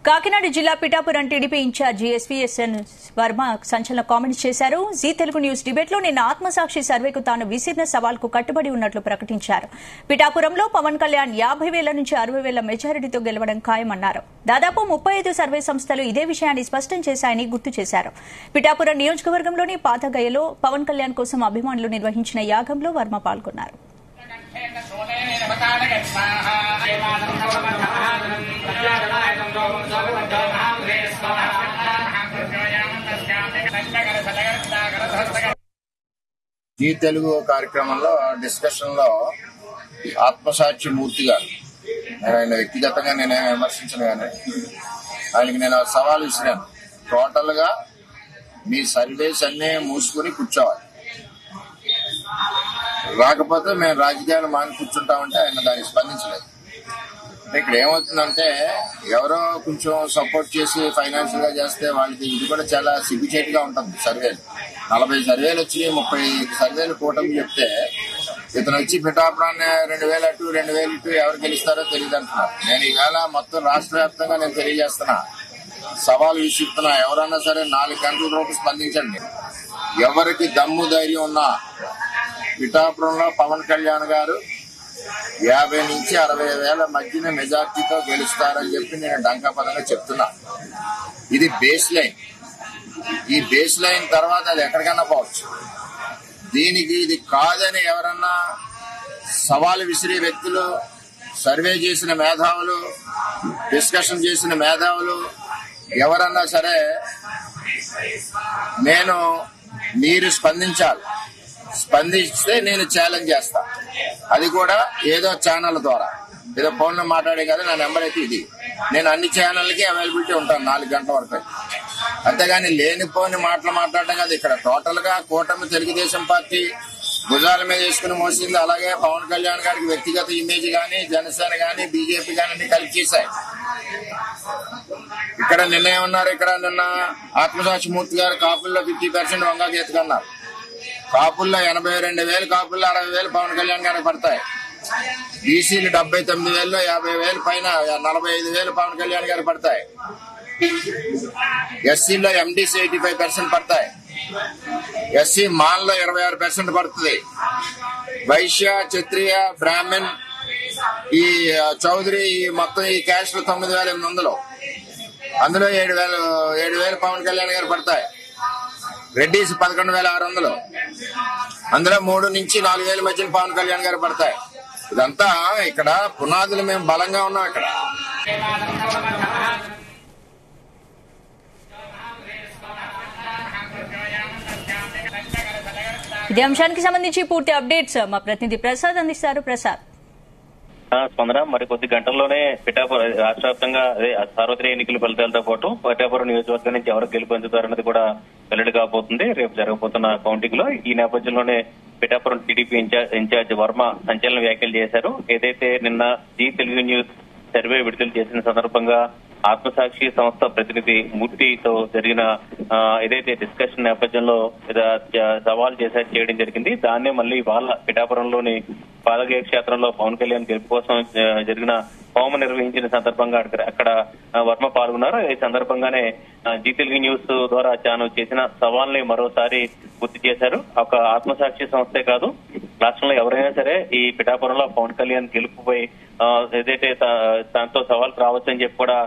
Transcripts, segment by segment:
కాకినాడ జిల్లా Pithapuram TDP incharge SVSN Varma సంచలన comments చేశారు. జీ తెలుగు న్యూస్ డిబేట్లో నిన్న ఆత్మసాక్షి సర్వేకు తాను విసిరిన సవాల్కు కట్టుబడి ఉన్నట్లు ప్రకటించారు. పిఠాపురంలో పవన్ కళ్యాణ్ 50,000 నుంచి 60,000 మెజారిటీతో గెలవడం ఖాయమన్నారు. దాదాపు 35 సర్వే సంస్థలు ఇదే విషయాన్ని స్పష్టం చేశాయని గుర్తు చేశారు. పిఠాపురం నియోజకవర్గంలోని పాతగయలో పవన్ కళ్యాణ్ కోసం అభిమానులు నిర్వహించిన యాగంలో వర్మ పాల్గొన్నారు. ఈ తెలుగు కార్యక్రమంలో డిస్కషన్ లో ఆత్మసాక్షి మూర్తి గారు, ఆయన వ్యక్తిగతంగా నేనే విమర్శించను కానీ ఆయనకి నేను సవాల్ ఇచ్చినాను. టోటల్ గా మీ సర్వేస్ అన్నీ మూసుకుని కూర్చోవాలి, రాకపోతే మేము రాజకీయాలు మాని కూర్చుంటామంటే ఆయన దానికి స్పందించలేదు. ఇక్కడ ఏమవుతుందంటే ఎవరో కొంచెం సపోర్ట్ చేసి ఫైనాన్షియల్ గా చేస్తే వాళ్ళకి ఇది కూడా చాలా సిగ్గుచేటుగా ఉంటుంది. సర్వేలు 40 సర్వేలు వచ్చి 30 సర్వేలు కూటమి చెప్తే ఇతను వచ్చి పిఠాపురాన్ని 2,000 అటు 2,000 ఇటు ఎవరు గెలుస్తారో తెలియదు అంటున్నారు. నేను ఈవేళ మొత్తం రాష్ట్ర వ్యాప్తంగా నేను తెలియజేస్తున్నా, సవాల్ విసురుతున్నా. ఎవరన్నా సరే 4 గంటల లోపు స్పందించండి. ఎవరికి దమ్ము ధైర్యం ఉన్నా పిఠాపురంలో పవన్ కళ్యాణ్ గారు 50 నుంచి 60,000 మధ్యన మెజార్టీతో గెలుస్తారని చెప్పి నేను డంకాపదంగా చెప్తున్నా. ఇది బేస్ లైన్. ఈ బేస్ లైన్ తర్వాత అది ఎక్కడికన్నా పోవచ్చు. దీనికి ఇది కాదని ఎవరన్నా సవాలు విసిరే వ్యక్తులు, సర్వే చేసిన మేధావులు, డిస్కషన్ చేసిన మేధావులు ఎవరన్నా సరే మీరు స్పందించాలి. స్పందిస్తే నేను ఛాలెంజ్ చేస్తా. అది కూడా ఏదో ఛానల్ ద్వారా, ఏదో ఫోన్లో మాట్లాడే కదా. నా నెంబర్ అయితే ఇది. నేను అన్ని ఛానళ్ళకి అవైలబిలిటీ ఉంటాను 4 గంటల వరకు. అంతేగాని లేనిపోని మాటలు మాట్లాడడం కాదు. ఇక్కడ టోటల్ గా కూటమి తెలుగుదేశం పార్టీ భుజాల మీద వేసుకుని మోసింది. అలాగే పవన్ కళ్యాణ్ గారికి వ్యక్తిగత ఇమేజ్ గానీ, జనసేన గానీ, బీజేపీ గానీ కలిసి చేశాయి. ఇక్కడ నిన్న ఏమన్నారు, ఇక్కడ నిన్న ఆత్మసాక్షి మూర్తి గారు కాపుల్లో 50% వంగా గీతకన్నారు. కాపుల్లో 82,000, కాపుల్లో 60,000 పవన్ కళ్యాణ్ గారికి పడతాయి. బీసీలు 79,000, 50,000 పైన 45,000 పవన్ కళ్యాణ్ గారికి పడతాయి. ఎస్సీలో ఎండీసీ 85% పడతాయి. ఎస్సీ మాన్లో 26% పడుతుంది. వైశ్య, క్షత్రియ, బ్రాహ్మణ్, ఈ చౌదరి, ఈ మొత్తం ఈ క్యాస్ట్ 9,800. అందులో 7,000 పవన్ కళ్యాణ్ గారు పడతాయి. రెడ్డిస్ 11,600. అందులో 3 నుంచి 4,000 మధ్యన పవన్ కళ్యాణ్ గారు పడతాయి. ఇదంతా ఇక్కడ పునాదులు మేము బలంగా ఉన్నాం. ఇక్కడ ఇదే అంశానికి సంబంధించి పూర్తి అప్డేట్స్ మా ప్రతినిధి ప్రసాద్ అందిస్తారు. ప్రసాద్. స్పందన మరికొద్ది గంటల్లోనే పిఠాపురం రాష్ట్ర వ్యాప్తంగా సార్వత్రిక ఎన్నికల ఫలితాలతో పాటు పిఠాపురం నియోజకవర్గం నుంచి ఎవరు గెలుపొందుతారన్నది కూడా వెల్లడి కాబోతుంది రేపు జరగబోతున్న కౌంటింగ్ లో. ఈ నేపథ్యంలోనే పిఠాపురం టీడీపీ ఇన్ఛార్జ్ వర్మ సంచలన వ్యాఖ్యలు చేశారు. ఏదైతే నిన్న జీ తెలుగు న్యూస్ సర్వే విడుదల చేసిన సందర్భంగా ఆత్మసాక్షి సంస్థ ప్రతినిధి మూర్తితో జరిగిన ఏదైతే డిస్కషన్ నేపథ్యంలో సవాల్ చేయడం జరిగింది. దాన్నే మళ్ళీ వాళ్ళ పిఠాపురంలోని పాదగయ క్షేత్రంలో పవన్ కళ్యాణ్ గెలుపు కోసం జరిగిన హోమం నిర్వహించిన సందర్భంగా అక్కడ వర్మ పాల్గొన్నారు. ఈ సందర్భంగానే జీ తెలుగు న్యూస్ ద్వారా తాను చేసిన సవాల్ని మరోసారి గుర్తు చేశారు. ఒక ఆత్మసాక్షి సంస్థే కాదు, రాష్ట్రంలో ఎవరైనా సరే ఈ పిఠాపురంలో పవన్ కళ్యాణ్ గెలుపుపై ఏదైతే దాంతో సవాల్ రావచ్చని చెప్పి కూడా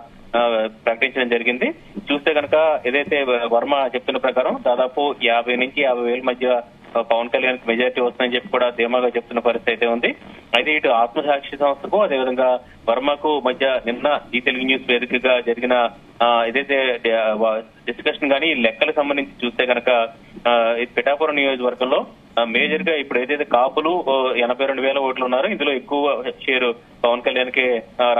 ప్రకటించడం జరిగింది. చూస్తే కనుక ఏదైతే వర్మ చెప్తున్న ప్రకారం దాదాపు 50 నుంచి 50,000 మధ్య పవన్ కళ్యాణ్ కి మెజారిటీ వస్తుందని చెప్పి కూడా ధీమాగా చెప్తున్న పరిస్థితి అయితే ఉంది. అయితే ఇటు ఆత్మసాక్షి సంస్థకు అదేవిధంగా వర్మకు మధ్య నిన్న జీ తెలుగు న్యూస్ వేదికగా జరిగిన ఏదైతే డిస్కషన్ గానీ లెక్కలకు సంబంధించి చూస్తే కనుక పిఠాపురం నియోజకవర్గంలో మేజర్ గా ఇప్పుడు ఏదైతే కాపులు 82,000 ఓట్లు ఉన్నారో ఇందులో ఎక్కువ షేరు పవన్ కళ్యాణ్ కే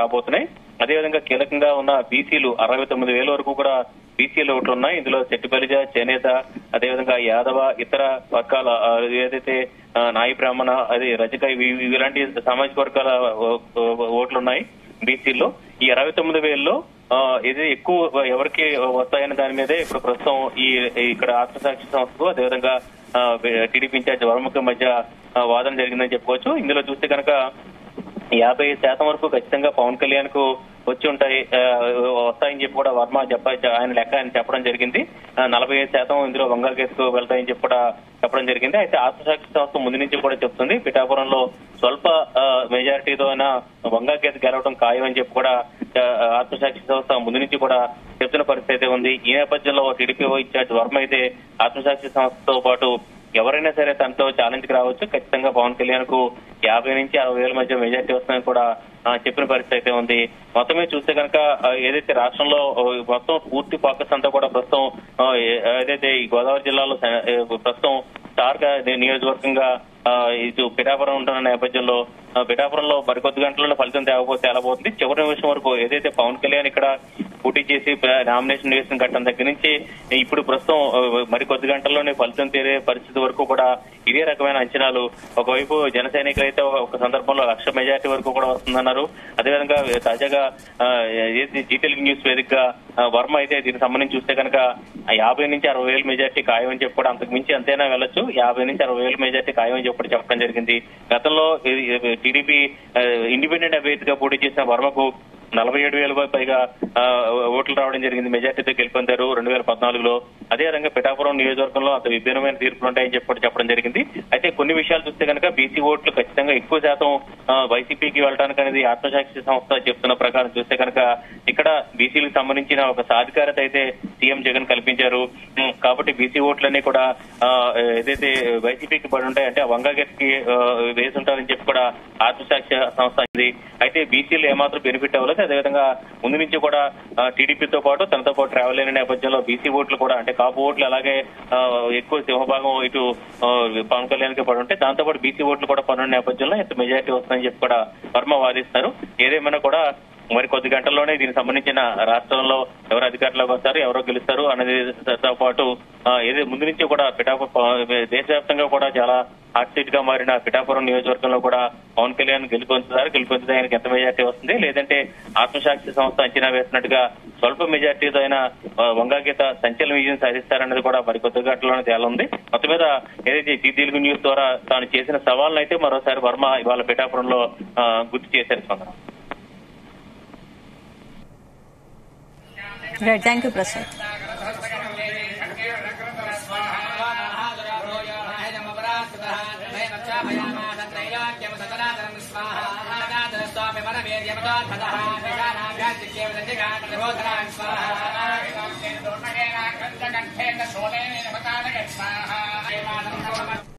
రాబోతున్నాయి. అదేవిధంగా కీలకంగా ఉన్న బీసీలు 69,000 వరకు కూడా బీసీలు ఓట్లు ఉన్నాయి. ఇందులో చెట్టుబలిజ, చేనేత, అదేవిధంగా యాదవ, ఇతర వర్గాల ఏదైతే నాయి బ్రాహ్మణ, అదే రజక, ఇలాంటి సామాజిక వర్గాల ఓట్లున్నాయి బీసీల్లో. ఈ 69,000లో ఇది ఎక్కువ ఎవరికి వస్తాయనే దాని మీదే ఇప్పుడు ప్రస్తుతం ఇక్కడ ఆత్మసాక్షి సంస్థకు అదేవిధంగా టీడీపీ ఇన్ఛార్జ్ వర్మకు మధ్య వాదన జరిగిందని చెప్పుకోవచ్చు. ఇందులో చూస్తే కనుక 50% వరకు ఖచ్చితంగా పవన్ కళ్యాణ్ కు వచ్చి ఉంటాయి వస్తాయని చెప్పి కూడా వర్మ ఆయన లెక్క ఆయన చెప్పడం జరిగింది. 45% ఇందులో వంగాగీతకు వెళ్తాయని చెప్పి కూడా చెప్పడం జరిగింది. అయితే ఆత్మసాక్షి సంస్థ ముందు నుంచి కూడా చెప్తుంది పిఠాపురంలో స్వల్ప మెజారిటీతో అయినా వంగాగీత గెలవడం ఖాయం అని చెప్పి కూడా ఆత్మసాక్షి సంస్థ ముందు నుంచి కూడా చెప్తున్న పరిస్థితి అయితే ఉంది. ఈ నేపథ్యంలో టీడీపీ ఇన్ఛార్జ్ వర్మ అయితే ఆత్మసాక్షి సంస్థతో పాటు ఎవరైనా సరే తనతో ఛాలెంజ్ కి రావచ్చు, ఖచ్చితంగా పవన్ కళ్యాణ్ కు 50 నుంచి 60,000 మధ్య మెజార్టీ వస్తుందని కూడా చెప్పిన పరిస్థితి అయితే ఉంది. మొత్తం మీద చూస్తే కనుక ఏదైతే రాష్ట్రంలో మొత్తం పూర్తి ఫోకస్ అంతా కూడా ప్రస్తుతం ఏదైతే ఈ గోదావరి జిల్లాలో ప్రస్తుతం స్టార్ నియోజకవర్గంగా ఇటు పిఠాపురం ఉంటున్న నేపథ్యంలో పిఠాపురంలో మరికొద్ది గంటల్లో ఫలితం తేలబోతుంది. చివరి నిమిషం వరకు ఏదైతే పవన్ కళ్యాణ్ ఇక్కడ పోటీ చేసి నామినేషన్ వేసిన ఘట్టం దగ్గర నుంచి ఇప్పుడు ప్రస్తుతం మరికొద్ది గంటల్లోనే ఫలితం తేలే పరిస్థితి వరకు కూడా ఇదే రకమైన అంచనాలు. ఒకవైపు జన సైనికులు అయితే ఒక సందర్భంలో 1,00,000 మెజార్టీ వరకు కూడా వస్తుందన్నారు. అదేవిధంగా తాజాగా జీ తెలుగు న్యూస్ వేదికగా వర్మ అయితే దీనికి సంబంధించి చూస్తే కనుక 50 నుంచి 60,000 మెజార్టీ ఖాయం అని చెప్పి కూడా అంతకు మించి అంతైనా వెళ్ళొచ్చు, 50 నుంచి 60,000 మెజార్టీ ఖాయం అని చెప్పి చెప్పడం జరిగింది. గతంలో టీడీపీ ఇండిపెండెంట్ అభ్యర్థిగా పోటీ చేసిన వర్మకు 47,000 పైగా ఓట్లు రావడం జరిగింది. మెజార్టీతో గెలుపొందారు 2014లో. అదేవిధంగా పిఠాపురం నియోజకవర్గంలో అంత విభిన్నమైన తీర్పులు ఉంటాయని చెప్పడం జరిగింది. అయితే కొన్ని విషయాలు చూస్తే కనుక బీసీ ఓట్లు ఖచ్చితంగా ఎక్కువ శాతం వైసీపీకి వెళ్ళడానికి అనేది ఆత్మసాక్షి సంస్థ చెప్తున్న ప్రకారం చూస్తే కనుక ఇక్కడ బీసీలకు సంబంధించిన ఒక సాధికారత అయితే సీఎం జగన్ కల్పించారు. కాబట్టి బీసీ ఓట్లన్నీ కూడా ఏదైతే వైసీపీకి పడి ఉంటాయి అంటే వంగాగీతకి వేసి ఉంటారని చెప్పి కూడా ఆత్మసాక్షి సంస్థ అంది. అయితే బీసీలు ఏమాత్రం బెనిఫిట్ అవ్వలేదు. అదేవిధంగా ముందు నుంచి కూడా టీడీపీతో పాటు తనతో పాటు ట్రావెల్ అయిన నేపథ్యంలో బీసీ ఓట్లు కూడా అంటే కాపు ఓట్లు అలాగే ఎక్కువ సింహభాగం ఇటు పవన్ కళ్యాణ్ కి పడి ఉంటే దాంతో పాటు బీసీ ఓట్లు కూడా పడిన నేపథ్యంలో ఇంత మెజారిటీ వస్తుందని చెప్పి కూడా వర్మ వాదిస్తారు. ఏదేమైనా కూడా మరి కొద్ది గంటల్లోనే దీనికి సంబంధించిన రాష్ట్రంలో ఎవరు అధికారంలోకి వస్తారు, ఎవరో గెలుస్తారు అనేదితో పాటు ఏదో ముందు నుంచి కూడా దేశవ్యాప్తంగా కూడా చాలా హాట్ సీట్ గా మారిన పిఠాపురం నియోజకవర్గంలో కూడా పవన్ కళ్యాణ్ గెలిపొందితే ఆయనకి ఎంత మెజార్టీ వస్తుంది, లేదంటే ఆత్మసాక్షి సంస్థ అంచనా వేసినట్టుగా స్వల్ప మెజార్టీతో అయినా వంగాగీత సంచలన విజయం సాధిస్తారన్నది కూడా మరి కొద్ది గంటల్లోనే తేలుంది. మొత్తం మీద ఏదైతే జీ తెలుగు న్యూస్ ద్వారా తాను చేసిన సవాళ్ళను అయితే మరోసారి వర్మ ఇవాళ పిఠాపురంలో గుర్తు చేశారు. స్పందన. Right, thank you Prasad.